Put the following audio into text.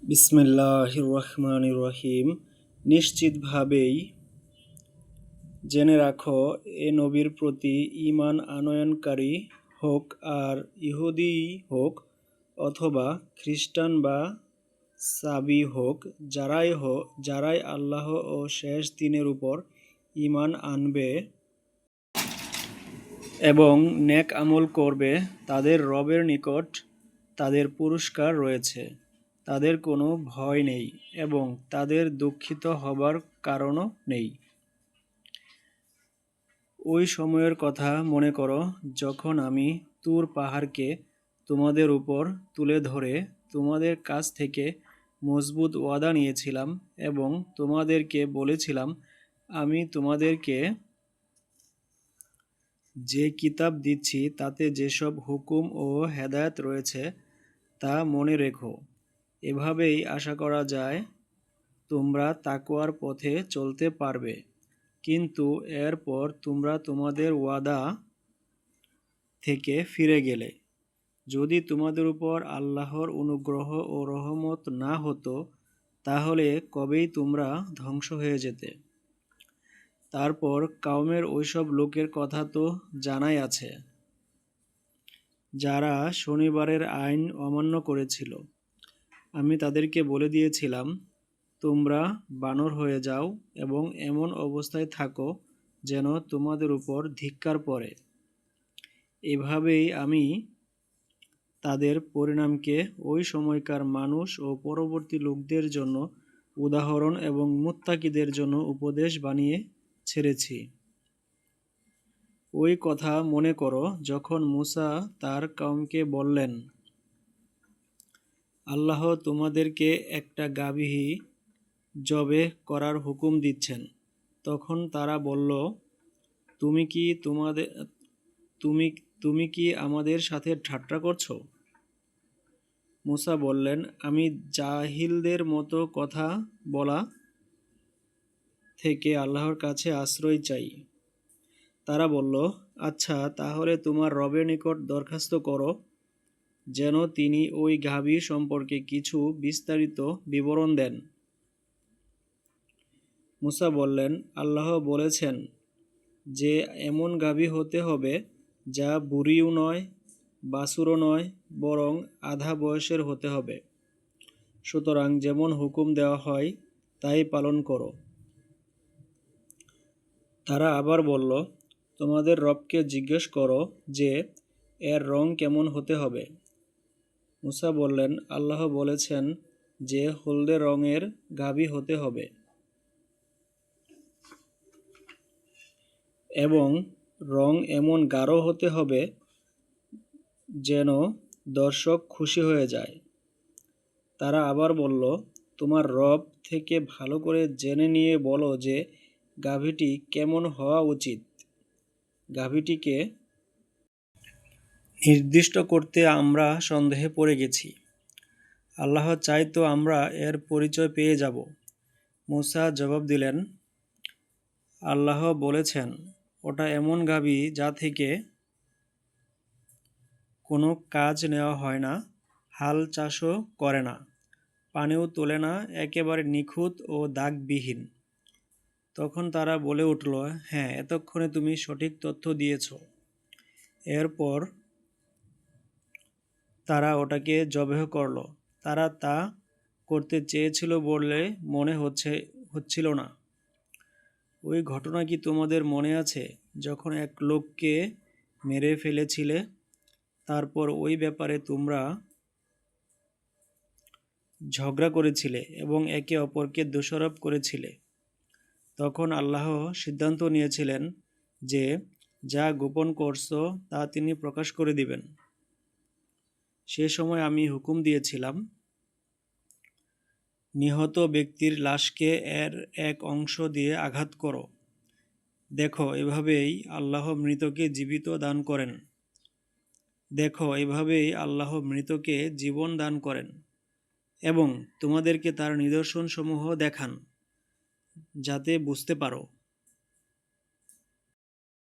বিসমিল্লাহির রহমানির রহিম। নিশ্চিতভাবেই জেনে রাখো, এ নবীর প্রতি ঈমান আনয়নকারী হোক আর ইহুদিই হোক অথবা খ্রিস্টান বা সাবি হোক, যারাই আল্লাহ ও শেষ দিনের উপর ঈমান আনবে এবং নেক আমল করবে, তাদের রবের নিকট তাদের পুরস্কার রয়েছে। তাদের কোনো ভয় নেই এবং তাদের দুঃখিত হবার কারণও নেই। ওই সময়ের কথা মনে করো যখন আমি তুর পাহাড়কে তোমাদের উপর তুলে ধরে তোমাদের কাছ থেকে মজবুত ওয়াদা নিয়েছিলাম এবং তোমাদেরকে বলেছিলাম, আমি তোমাদেরকে যে কিতাব দিচ্ছি তাতে যেসব হুকুম ও হেদায়েত রয়েছে তা মনে রেখো। এভাবেই আশা করা যায় তোমরা তাকওয়ার পথে চলতে পারবে। কিন্তু এরপর তোমরা তোমাদের ওয়াদা থেকে ফিরে গেলে। যদি তোমাদের উপর আল্লাহর অনুগ্রহ ও রহমত না হতো তাহলে কবেই তোমরা ধ্বংস হয়ে যেতে। তারপর কাউমের ওইসব লোকের কথা তো জানাই আছে, যারা শনিবারের আইন অমান্য করেছিল। আমি তাদেরকে বলে দিয়েছিলাম, তোমরা বানর হয়ে যাও এবং এমন অবস্থায় থাকো যেন তোমাদের উপর ধিক্কার পড়ে। এভাবেই আমি তাদের পরিণামকে ওই সময়কার মানুষ ও পরবর্তী লোকদের জন্য উদাহরণ এবং মুত্তাকিদের জন্য উপদেশ বানিয়ে ছেড়েছি। ওই কথা মনে করো যখন মূসা তার কওমকে বললেন, আল্লাহ তোমাদেরকে একটা গাভী জবে করার হুকুম দিচ্ছেন। তখন তারা বলল, তুমি কি আমাদের সাথে ঠাট্টা করছো? মূসা বললেন, আমি জাহিলদের মতো কথা বলা থেকে আল্লাহর কাছে আশ্রয় চাই। তারা বলল, আচ্ছা তাহলে তোমার রবের নিকট দরখাস্ত করো যেন তিনি ওই গাভী সম্পর্কে কিছু বিস্তারিত বিবরণ দেন। মূসা বললেন, আল্লাহ বলেছেন যে এমন গাভী হতে হবে যা বুড়িও নয় বাছুরও নয়, বরং আধা বয়সের হতে হবে। সুতরাং যেমন হুকুম দেওয়া হয় তাই পালন করো। তারা আবার বলল, তোমাদের রবকে জিজ্ঞেস করো যে এর রং কেমন হতে হবে। মূসা বললেন, আল্লাহ বলেছেন যে হলদে রঙের গাভী হতে হবে এবং রং এমন গাঢ় হতে হবে যেন দর্শক খুশি হয়ে যায়। তারা আবার বলল, তোমার রব থেকে ভালো করে জেনে নিয়ে বলো যে গাভীটি কেমন হওয়া উচিত। গাভীটিকে নির্দিষ্ট করতে আমরা সন্দেহে পড়ে গেছি। আল্লাহ চাই তো আমরা এর পরিচয় পেয়ে যাব। মূসা জবাব দিলেন, আল্লাহ বলেছেন, ওটা এমন গাভী যা থেকে কোনো কাজ নেওয়া হয় না, হাল চাষও করে না, পানিও তোলে না, একেবারে নিখুঁত ও দাগবিহীন। তখন তারা বলে উঠল, হ্যাঁ, এতক্ষণে তুমি সঠিক তথ্য দিয়েছ। এরপর তারা ওটাকে জবেহ করল। তারা তা করতে চেয়েছিল বলে মনে হচ্ছিল না। ওই ঘটনা কি তোমাদের মনে আছে যখন এক লোককে মেরে ফেলেছিলে? তারপর ওই ব্যাপারে তোমরা ঝগড়া করেছিলে এবং একে অপরকে দোষারোপ করেছিলে। তখন আল্লাহ সিদ্ধান্ত নিয়েছিলেন যে যা গোপন করছো তা তিনি প্রকাশ করে দিবেন। সে সময় আমি হুকুম দিয়েছিলাম, নিহত ব্যক্তির লাশকে এর এক অংশ দিয়ে আঘাত করো। দেখো এভাবেই আল্লাহ মৃতকে জীবন দান করেন এবং তোমাদেরকে তার নিদর্শনসমূহ দেখান যাতে বুঝতে পারো।